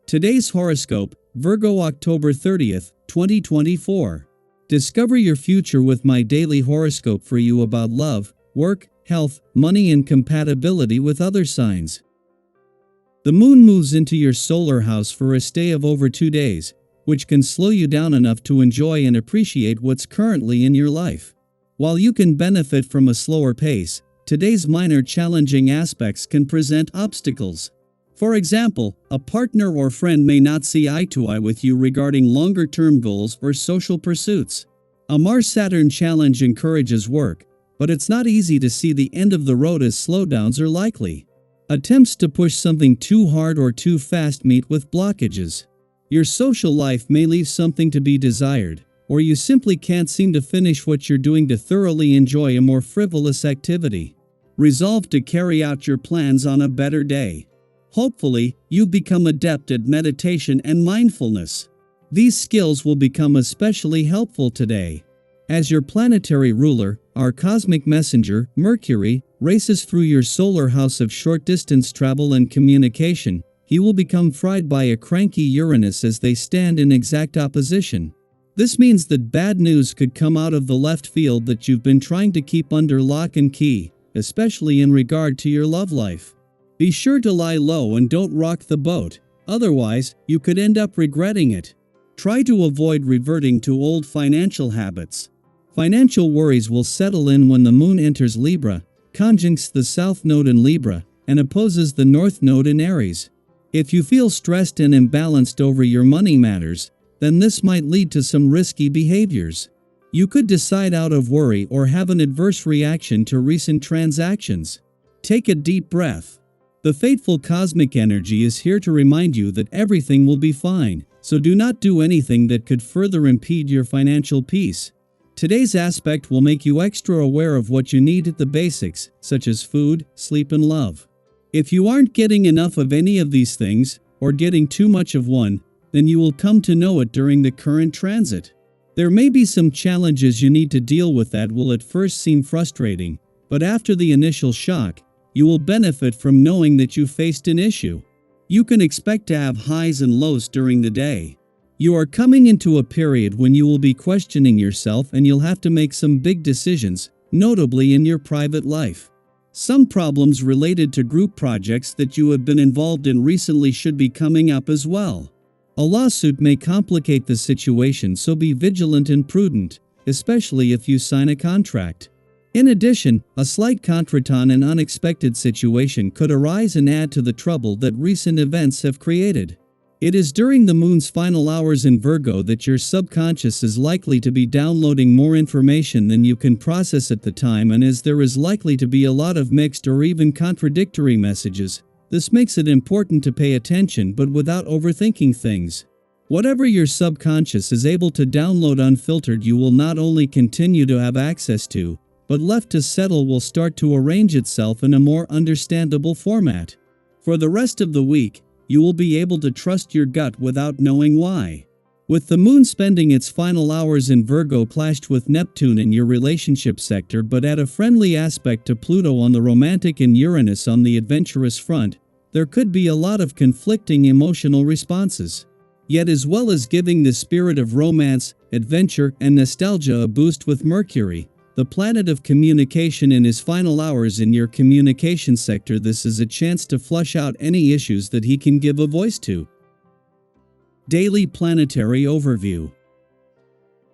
Today's horoscope, Virgo October 30th, 2024. Discover your future with my daily horoscope for you about love, work, health, money and compatibility with other signs. The moon moves into your solar house for a stay of over 2 days, which can slow you down enough to enjoy and appreciate what's currently in your life. While you can benefit from a slower pace, today's minor challenging aspects can present obstacles. For example, a partner or friend may not see eye to eye with you regarding longer-term goals or social pursuits. A Mars-Saturn challenge encourages work, but it's not easy to see the end of the road as slowdowns are likely. Attempts to push something too hard or too fast meet with blockages. Your social life may leave something to be desired, or you simply can't seem to finish what you're doing to thoroughly enjoy a more frivolous activity. Resolve to carry out your plans on a better day. Hopefully, you become adept at meditation and mindfulness. These skills will become especially helpful today. As your planetary ruler, our cosmic messenger, Mercury, races through your solar house of short-distance travel and communication, he will become fried by a cranky Uranus as they stand in exact opposition. This means that bad news could come out of the left field that you've been trying to keep under lock and key, especially in regard to your love life. Be sure to lie low and don't rock the boat, otherwise, you could end up regretting it. Try to avoid reverting to old financial habits. Financial worries will settle in when the moon enters Libra, conjuncts the south node in Libra, and opposes the north node in Aries. If you feel stressed and imbalanced over your money matters, then this might lead to some risky behaviors. You could decide out of worry or have an adverse reaction to recent transactions. Take a deep breath. The fateful cosmic energy is here to remind you that everything will be fine, so do not do anything that could further impede your financial peace. Today's aspect will make you extra aware of what you need at the basics, such as food, sleep and love. If you aren't getting enough of any of these things, or getting too much of one, then you will come to know it during the current transit. There may be some challenges you need to deal with that will at first seem frustrating, but after the initial shock, you will benefit from knowing that you faced an issue. You can expect to have highs and lows during the day. You are coming into a period when you will be questioning yourself and you'll have to make some big decisions, notably in your private life. Some problems related to group projects that you have been involved in recently should be coming up as well. A lawsuit may complicate the situation, so be vigilant and prudent, especially if you sign a contract. In addition, a slight contretemps and unexpected situation could arise and add to the trouble that recent events have created. It is during the moon's final hours in Virgo that your subconscious is likely to be downloading more information than you can process at the time, and as there is likely to be a lot of mixed or even contradictory messages, this makes it important to pay attention but without overthinking things. Whatever your subconscious is able to download unfiltered, you will not only continue to have access to, but left to settle will start to arrange itself in a more understandable format. For the rest of the week, you will be able to trust your gut without knowing why. With the moon spending its final hours in Virgo clashed with Neptune in your relationship sector but at a friendly aspect to Pluto on the romantic and Uranus on the adventurous front, there could be a lot of conflicting emotional responses. Yet as well as giving the spirit of romance, adventure, and nostalgia a boost with Mercury, the planet of communication in his final hours in your communication sector, this is a chance to flush out any issues that he can give a voice to. Daily Planetary Overview.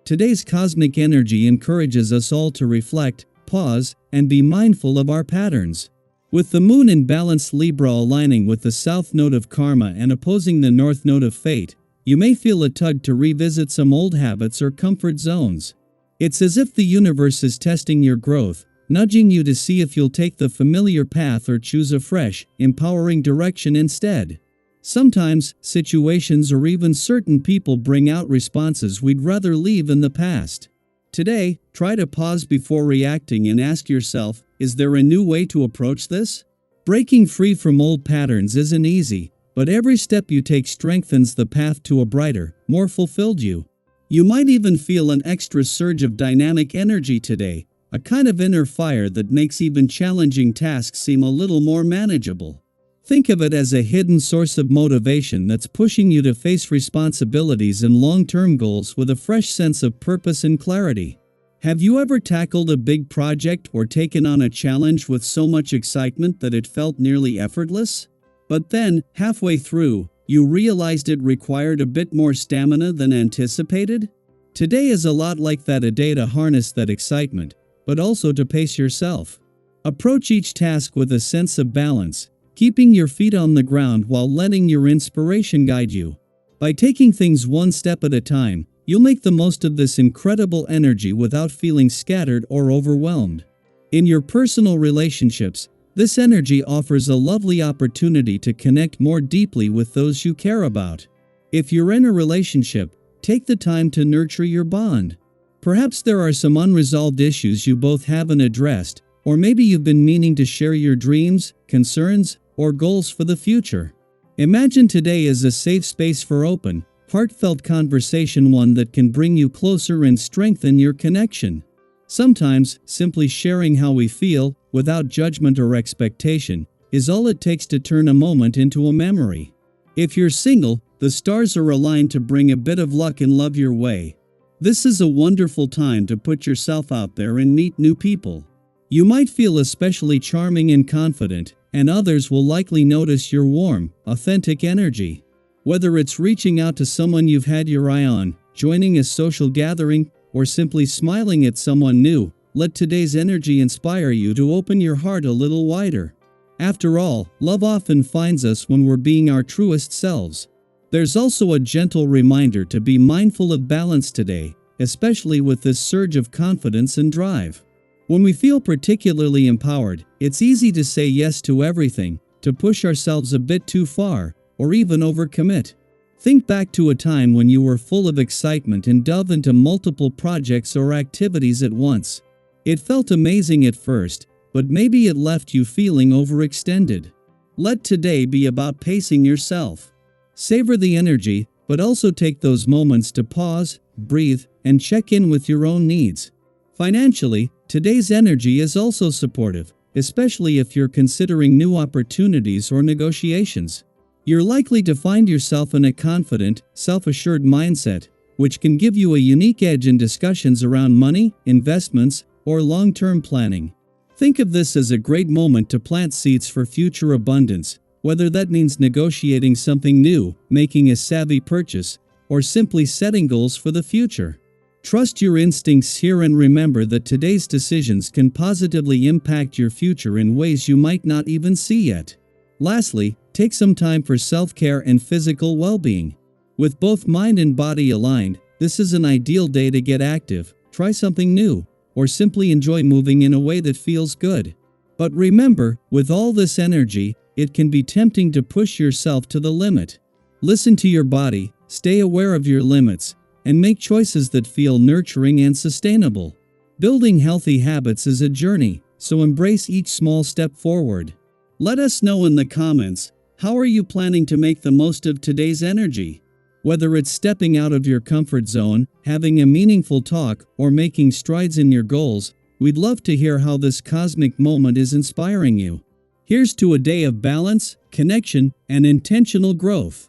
Today's cosmic energy encourages us all to reflect, pause, and be mindful of our patterns. With the moon in balanced Libra aligning with the south node of karma and opposing the north node of fate, you may feel a tug to revisit some old habits or comfort zones. It's as if the universe is testing your growth, nudging you to see if you'll take the familiar path or choose a fresh, empowering direction instead. Sometimes, situations or even certain people bring out responses we'd rather leave in the past. Today, try to pause before reacting and ask yourself, is there a new way to approach this? Breaking free from old patterns isn't easy, but every step you take strengthens the path to a brighter, more fulfilled you. You might even feel an extra surge of dynamic energy today, a kind of inner fire that makes even challenging tasks seem a little more manageable. Think of it as a hidden source of motivation that's pushing you to face responsibilities and long-term goals with a fresh sense of purpose and clarity. Have you ever tackled a big project or taken on a challenge with so much excitement that it felt nearly effortless? But then, halfway through, you realized it required a bit more stamina than anticipated? Today is a lot like that, a day to harness that excitement, but also to pace yourself. Approach each task with a sense of balance, keeping your feet on the ground while letting your inspiration guide you. By taking things one step at a time, you'll make the most of this incredible energy without feeling scattered or overwhelmed. In your personal relationships, this energy offers a lovely opportunity to connect more deeply with those you care about. If you're in a relationship, take the time to nurture your bond. Perhaps there are some unresolved issues you both haven't addressed, or maybe you've been meaning to share your dreams, concerns, or goals for the future. Imagine today as a safe space for open, heartfelt conversation, one that can bring you closer and strengthen your connection. Sometimes, simply sharing how we feel, without judgment or expectation, is all it takes to turn a moment into a memory. If you're single, the stars are aligned to bring a bit of luck and love your way. This is a wonderful time to put yourself out there and meet new people. You might feel especially charming and confident, and others will likely notice your warm, authentic energy. Whether it's reaching out to someone you've had your eye on, joining a social gathering, or simply smiling at someone new, let today's energy inspire you to open your heart a little wider. After all, love often finds us when we're being our truest selves. There's also a gentle reminder to be mindful of balance today, especially with this surge of confidence and drive. When we feel particularly empowered, it's easy to say yes to everything, to push ourselves a bit too far, or even overcommit. Think back to a time when you were full of excitement and dove into multiple projects or activities at once. It felt amazing at first, but maybe it left you feeling overextended. Let today be about pacing yourself. Savor the energy, but also take those moments to pause, breathe, and check in with your own needs. Financially, today's energy is also supportive, especially if you're considering new opportunities or negotiations. You're likely to find yourself in a confident, self-assured mindset, which can give you a unique edge in discussions around money, investments, or long-term planning. Think of this as a great moment to plant seeds for future abundance, whether that means negotiating something new, making a savvy purchase, or simply setting goals for the future. Trust your instincts here and remember that today's decisions can positively impact your future in ways you might not even see yet. Lastly, take some time for self-care and physical well-being. With both mind and body aligned, this is an ideal day to get active, try something new, or simply enjoy moving in a way that feels good. But remember, with all this energy, it can be tempting to push yourself to the limit. Listen to your body, stay aware of your limits, and make choices that feel nurturing and sustainable. Building healthy habits is a journey, so embrace each small step forward. Let us know in the comments, how are you planning to make the most of today's energy? Whether it's stepping out of your comfort zone, having a meaningful talk, or making strides in your goals, we'd love to hear how this cosmic moment is inspiring you. Here's to a day of balance, connection, and intentional growth.